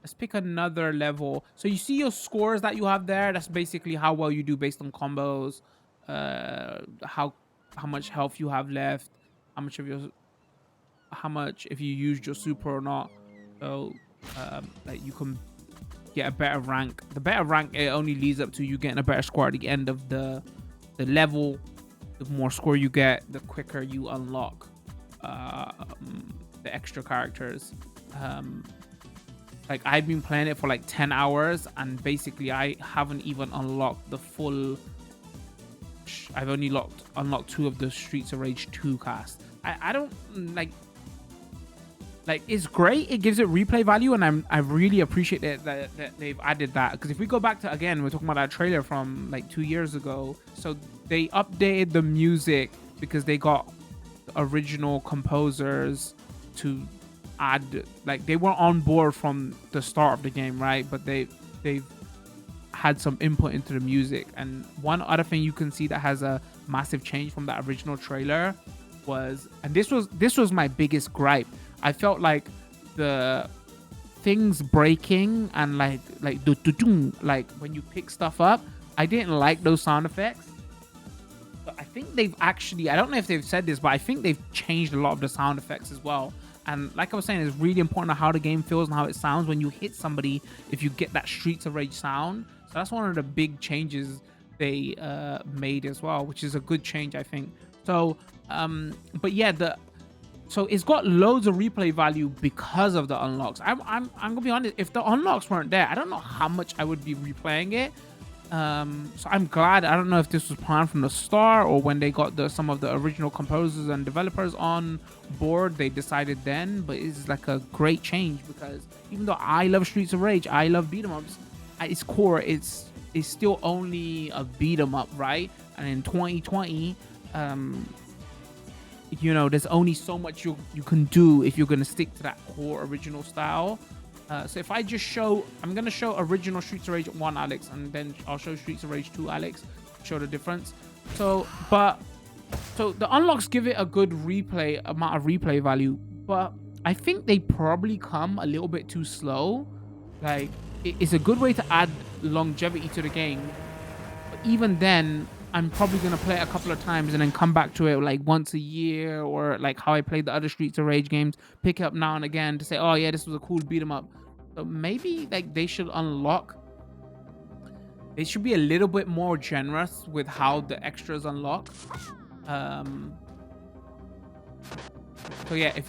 Let's pick another level. So you see your scores that you have there. That's basically how well you do based on combos. How much health you have left. How much if you used your super or not. So like you can get a better rank. The better rank, it only leads up to you getting a better score at the end of the level. The more score you get, the quicker you unlock the extra characters. Like I've been playing it for like 10 hours and basically I haven't even unlocked the full. I've only unlocked 2 of the Streets of Rage 2 cast. I don't like it's great. It gives it replay value and I really appreciate that they've added that, because if we go back to, again, we're talking about that trailer from like 2 years ago. So they updated the music because they got original composers to add, like, they were on board from the start of the game, right? But they've had some input into the music. And one other thing you can see that has a massive change from that original trailer was, and this was my biggest gripe, I felt like the things breaking and like like when you pick stuff up, I didn't like those sound effects. But I think they've actually, I don't know if they've said this, but I think they've changed a lot of the sound effects as well. And like I was saying, it's really important how the game feels and how it sounds when you hit somebody, if you get that Streets of Rage sound. So that's one of the big changes they made as well, which is a good change, I think. So but yeah, so it's got loads of replay value because of the unlocks. I'm gonna be honest, if the unlocks weren't there, I don't know how much I would be replaying it. So I'm glad. I don't know if this was planned from the start or when they got some of the original composers and developers on board, they decided then. But it's like a great change, because even though I love Streets of Rage, I love beat 'em ups, at its core it's still only a beat 'em up, right? And in 2020, you know, there's only so much you can do if you're going to stick to that core original style. So if I just show, I'm going to show original Streets of Rage 1 Alex, and then I'll show Streets of Rage 2 Alex, show the difference. So the unlocks give it a good amount of replay value, but I think they probably come a little bit too slow. Like, it's a good way to add longevity to the game, but even then, I'm probably going to play it a couple of times and then come back to it like once a year, or like how I played the other Streets of Rage games, pick it up now and again to say, oh yeah, this was a cool beat 'em up. So maybe like they should be a little bit more generous with how the extras unlock. So yeah,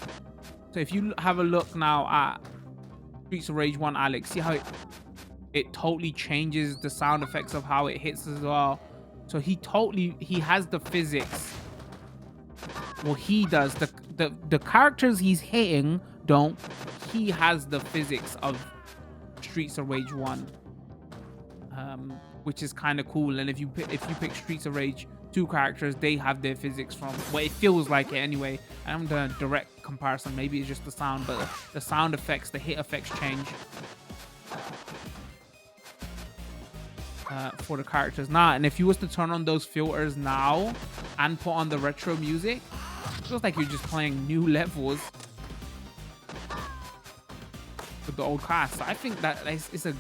if you have a look now at Streets of Rage 1 Alex, see how it totally changes the sound effects of how it hits as well. So he has the physics. Well, he does. The characters he's hitting don't. He has the physics of Streets of Rage 1. Which is kind of cool. And if you pick Streets of Rage 2 characters, they have their physics from, well, it feels like it anyway. I haven't done a direct comparison. Maybe it's just the sound, but the sound effects, the hit effects change. For the characters now, and if you was to turn on those filters now and put on the retro music, it feels like you're just playing new levels with the old cast. So I think that is a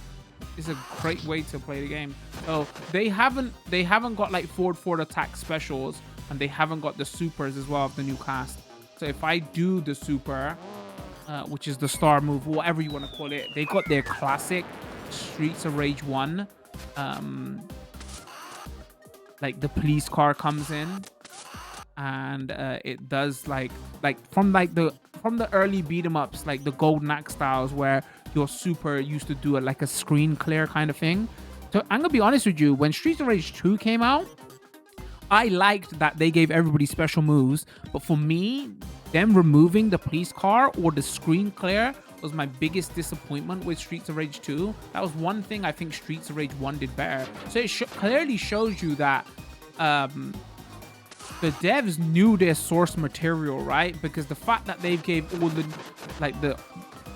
great way to play the game. So they haven't got like forward attack specials, and they haven't got the supers as well of the new cast. So if I do the super, which is the star move, whatever you want to call it, they got their classic Streets of Rage 1. Like the police car comes in, and it does like from the early beat 'em ups, like the Golden Axe styles, where your super used to do it like a screen clear kind of thing. So I'm gonna be honest with you, when Streets of Rage 2 came out, I liked that they gave everybody special moves, but for me, them removing the police car or the screen clear was my biggest disappointment with Streets of Rage 2. That was one thing I think Streets of Rage 1 did better. So it clearly shows you that the devs knew their source material, right? Because the fact that they gave all the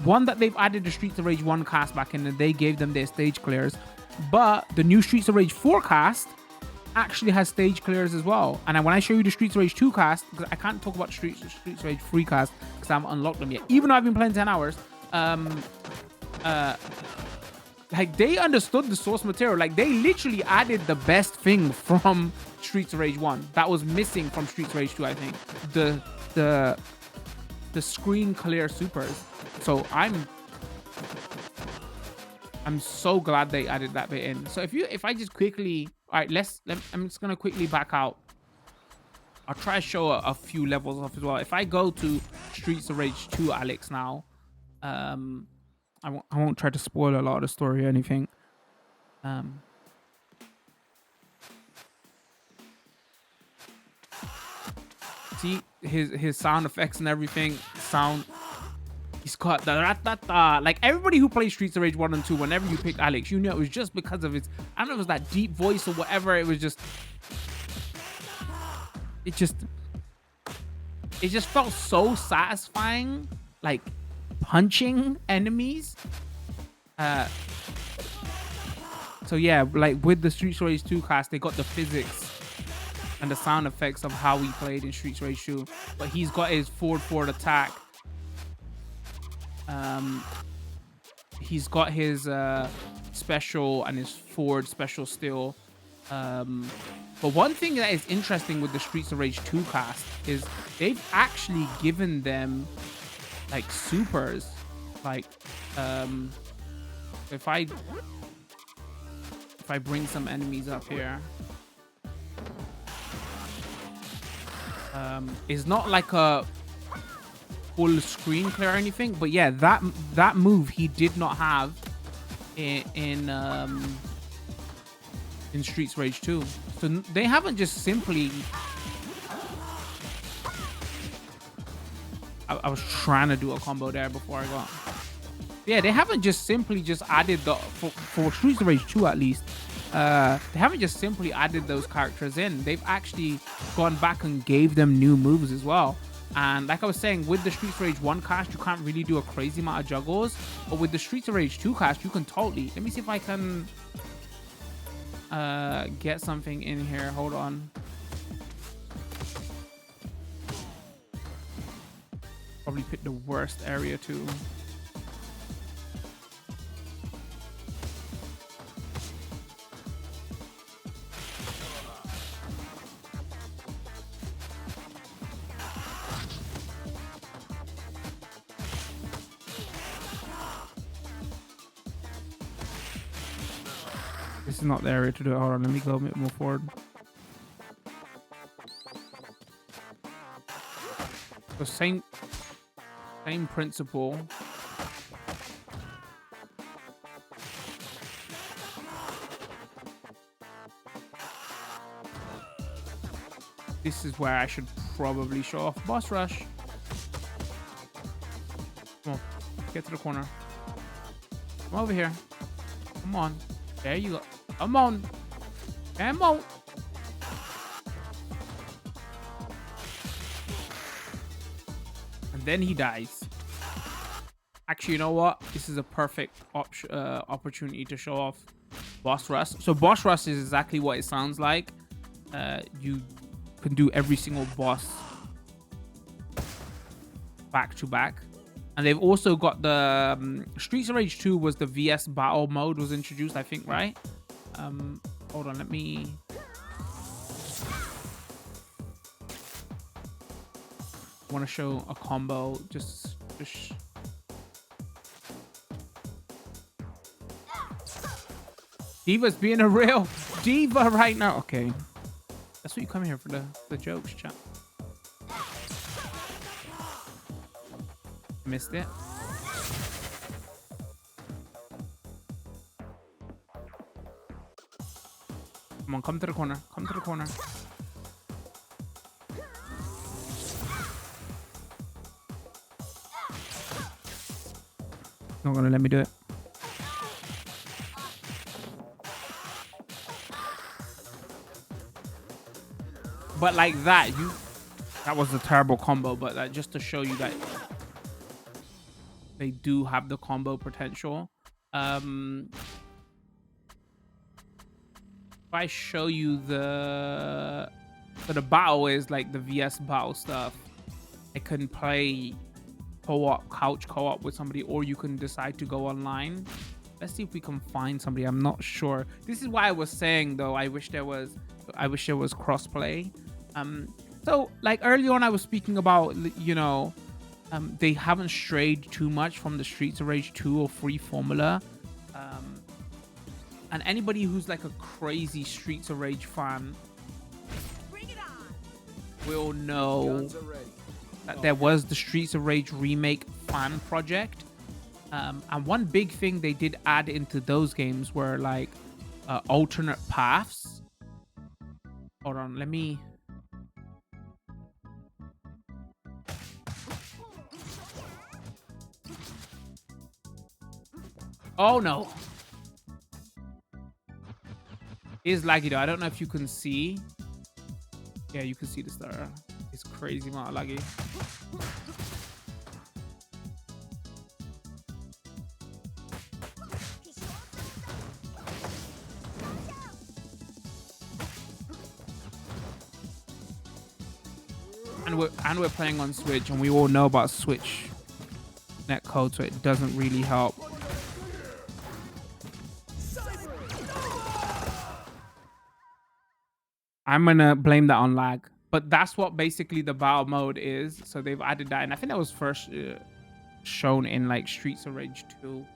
one that they've added the Streets of Rage 1 cast back in, and they gave them their stage clears, but the new Streets of Rage 4 cast actually has stage clears as well. And when I show you the Streets of Rage 2 cast, because I can't talk about Streets of Rage 3 cast because I haven't unlocked them yet, even though I've been playing 10 hours. Like, they understood the source material. Like, they literally added the best thing from Streets of Rage 1 that was missing from Streets of Rage 2, I think. The screen clear supers. So I'm so glad they added that bit in. So if I just quickly, all right, I'm just gonna quickly back out. I'll try to show a few levels off as well. If I go to Streets of Rage 2 Alex now, I won't try to spoil a lot of the story or anything. See his sound effects and everything sound. He's got the rat-ta-ta. Like, everybody who plays Streets of Rage 1 and 2, whenever you picked Alex, you knew it was just because of his, I don't know if it was that deep voice or whatever. It was just, it just felt so satisfying, like punching enemies. So yeah, like with the Streets of Rage 2 cast, they got the physics and the sound effects of how he played in Streets of Rage 2, but he's got his forward attack. He's got his special and his forward special still. But one thing that is interesting with the Streets of Rage 2 cast is they've actually given them like supers. Like if I bring some enemies up here, it's not like a full screen clear or anything, but yeah, that move he did not have in Streets of Rage 2. So they haven't just simply... I was trying to do a combo there before I got... Yeah, they haven't just simply just added the... For Streets of Rage 2 at least, they haven't just simply added those characters in. They've actually gone back and gave them new moves as well. And like I was saying, with the Streets of Rage 1 cast, you can't really do a crazy amount of juggles. But with the Streets of Rage 2 cast, you can totally... Let me see if I can... get something in here. Hold on. Probably pick the worst area too. This is not the area to do it. Hold on, let me go a bit more forward. The same principle. This is where I should probably show off boss rush. Come on, get to the corner. Come over here. Come on. There you go. Come on. Come on. And then he dies. Actually, you know what? This is a perfect opportunity to show off boss rush. So boss rush is exactly what it sounds like. You can do every single boss back to back. And they've also got the Streets of Rage 2 was the VS battle mode was introduced, I think, right? Hold on, let me... I want to show a combo. Just... Diva's being a real diva right now. Okay. That's what you come here for, the jokes, chat. Missed it. Come on, come to the corner. Come to the corner. Not gonna let me do it. But like that, that was a terrible combo, but just to show you that they do have the combo potential. If I show you so the battle is like the VS battle stuff. I can play co-op, couch co-op with somebody, or you can decide to go online. Let's see if we can find somebody. I'm not sure. This is why I was saying though, I wish there was crossplay. So like early on I was speaking about, you know, they haven't strayed too much from the Streets of Rage 2 or 3 formula. And anybody who's like a crazy Streets of Rage fan will know that there was the Streets of Rage remake fan project. And one big thing they did add into those games were like alternate paths. Hold on, let me... Oh no. It is laggy though. I don't know if you can see. Yeah, you can see the star. It's crazy amount of laggy. And we're playing on Switch, and we all know about Switch netcode, so it doesn't really help. I'm gonna blame that on lag, but that's what basically the battle mode is. So they've added that, and I think that was first shown in like Streets of Rage 2.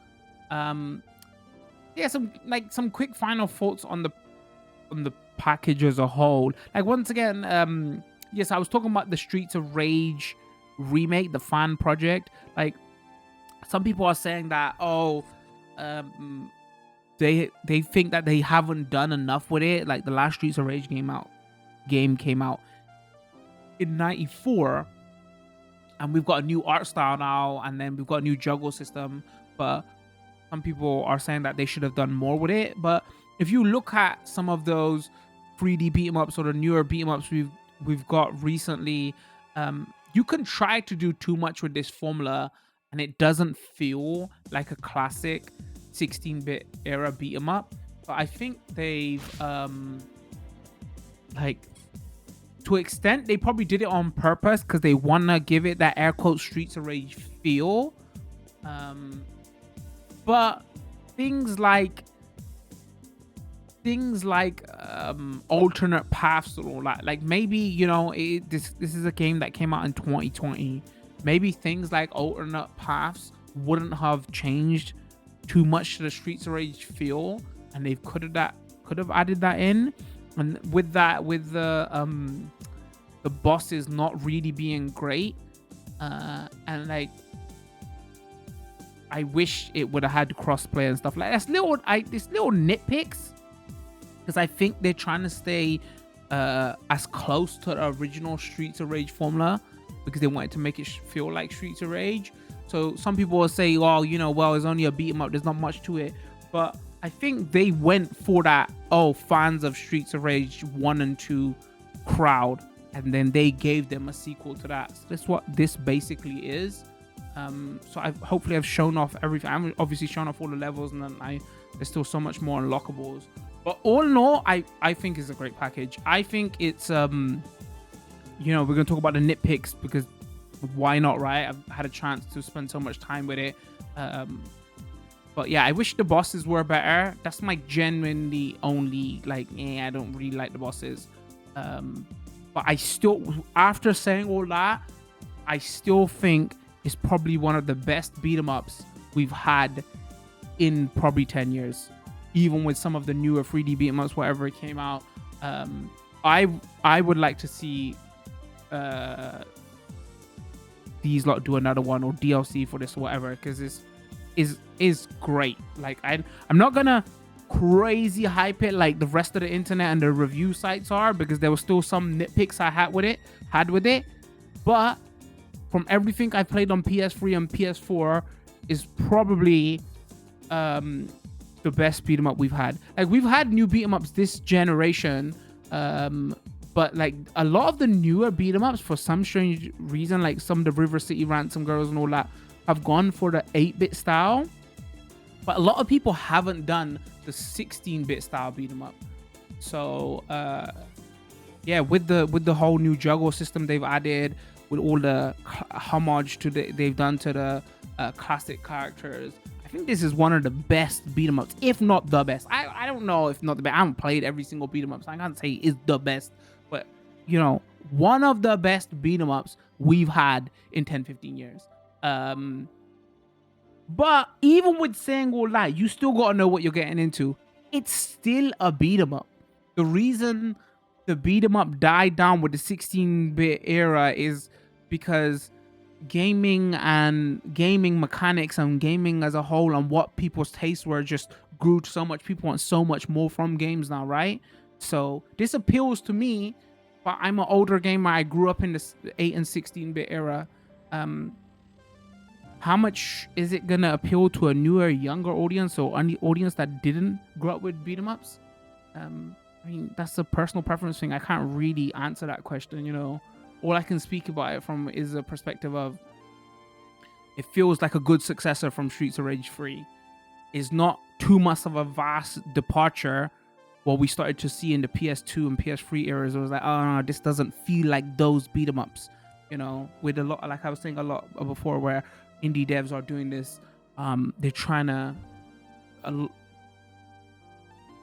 Yeah, some quick final thoughts on the package as a whole. Like, once again, yes, I was talking about the Streets of Rage remake, the fan project. Like, some people are saying that, oh, they think that they haven't done enough with it. Like, the last Streets of Rage game came out in '94, and we've got a new art style now, and then we've got a new juggle system. But some people are saying that they should have done more with it. But if you look at some of those 3D beat 'em ups or the newer beat 'em ups we've got recently, you can try to do too much with this formula, and it doesn't feel like a classic 16-bit era beat 'em up. But I think they've like, to an extent, they probably did it on purpose because they wanna give it that air quote Streets of Rage feel. But things like alternate paths or like maybe, you know, this is a game that came out in 2020. Maybe things like alternate paths wouldn't have changed too much to the Streets of Rage feel, and they could have added that in. And with the bosses not really being great, and like, I wish it would have had crossplay and stuff like that. This little nitpicks, because I think they're trying to stay as close to the original Streets of Rage formula, because they wanted to make it feel like Streets of Rage. So some people will say, oh, you know, well, it's only a beat 'em up, there's not much to it. But I think they went for that, oh, fans of Streets of Rage 1 and 2 crowd, and then they gave them a sequel to that. So that's what this basically is. So hopefully I've shown off everything. I'm obviously shown off all the levels, and then there's still so much more unlockables. But all in all, I think it's a great package. I think it's you know, we're gonna talk about the nitpicks, because why not, right? I've had a chance to spend so much time with it. But yeah, I wish the bosses were better. That's my genuinely only, like, I don't really like the bosses. But I still, after saying all that, I still think it's probably one of the best beat 'em ups we've had in probably 10 years. Even with some of the newer 3D beat 'em ups, whatever it came out. I would like to see these lot do another one, or DLC for this or whatever, because this is great. Like, I'm not gonna crazy hype it like the rest of the internet and the review sites are, because there was still some nitpicks I had with it. But from everything I played on PS3 and PS4, is probably the best beat 'em up we've had. Like, we've had new beat 'em ups this generation, but like a lot of the newer beat 'em ups, for some strange reason, like some of the River City Ransom Girls and all that, have gone for the 8-bit style. But a lot of people haven't done the 16-bit style beat 'em up. So yeah, with the whole new juggle system they've added, with all the homage to they've done to the classic characters, I think this is one of the best beat 'em ups, if not the best. I don't know if not the best. I haven't played every single beat 'em up, so I can't say it's the best. But, you know, one of the best beat 'em ups we've had in 10-15 years. But even with saying all that, you still gotta know what you're getting into. It's still a beat 'em up. The reason the beat 'em up died down with the 16-bit era is because gaming mechanics and gaming as a whole, and what people's tastes were, just grew so much. People want so much more from games now, right? So this appeals to me, but I'm an older gamer. I grew up in the 8 and 16-bit era. How much is it gonna appeal to a newer, younger audience, or any audience that didn't grow up with beat 'em ups? I mean, that's a personal preference thing. I can't really answer that question, you know. all I can speak about it from is a perspective of it feels like a good successor from Streets of Rage 3. It's not too much of a vast departure what we started to see in the PS2 and PS3 eras. It was like, oh no, this doesn't feel like those beat 'em ups, you know, with a lot, like I was saying a lot before, where indie devs are doing this. They're trying to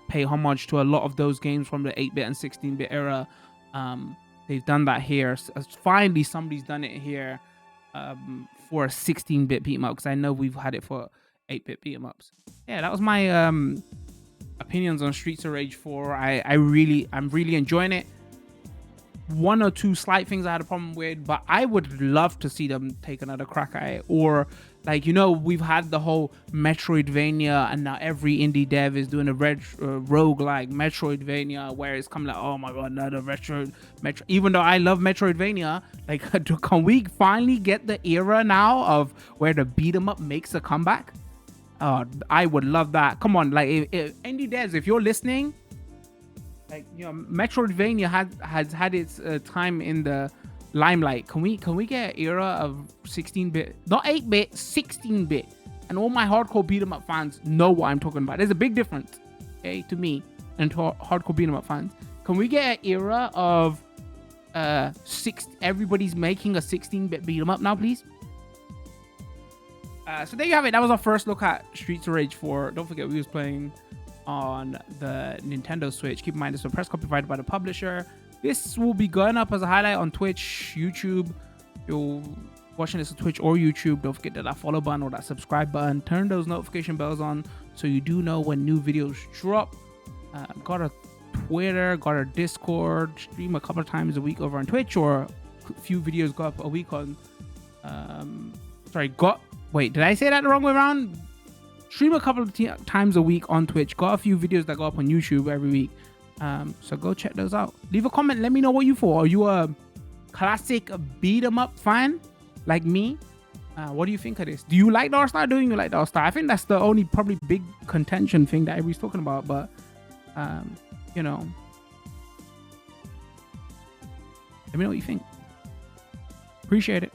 pay homage to a lot of those games from the 8-bit and 16-bit era. They've done that here. Finally, somebody's done it here for a 16-bit beat 'em up, because I know we've had it for 8-bit beat 'em ups. Yeah, that was my opinions on Streets of Rage 4. I'm really enjoying it. One or two slight things I had a problem with, but I would love to see them take another crack at it. Or, like, you know, we've had the whole Metroidvania, and now every indie dev is doing a roguelike Metroidvania, where it's coming like, oh my god, another Metro. Even though I love Metroidvania, like, can we finally get the era now of where the beat 'em up makes a comeback? I would love that. Come on, like, if indie devs, if you're listening, like, you know, Metroidvania has had its time in the limelight. Can we get an era of 16-bit, not 8-bit, 16-bit? And all my hardcore beat 'em up fans know what I'm talking about. There's a big difference, okay, to me and to hardcore beat 'em up fans. Can we get an era of everybody's making a 16-bit beat 'em up now, please? So there you have it. That was our first look at Streets of Rage 4. Don't forget, we was playing on the Nintendo Switch. Keep in mind, this is a press copy provided by the publisher. This will be going up as a highlight on Twitch, YouTube. If you're watching this on Twitch or YouTube, don't forget that follow button or that subscribe button. Turn those notification bells on so you do know when new videos drop. Got a Twitter, got a Discord, stream a couple of times a week over on Twitch, or a few videos go up a week on wait, did I say that the wrong way around? Stream a couple of times a week on Twitch. Got a few videos that go up on YouTube every week. So go check those out. Leave a comment. Let me know what you thought. Are you a classic beat 'em up fan like me? What do you think of this? Do you like Dark Star? Do you like Dark Star? I think that's the only probably big contention thing that everybody's talking about. But you know, let me know what you think. Appreciate it.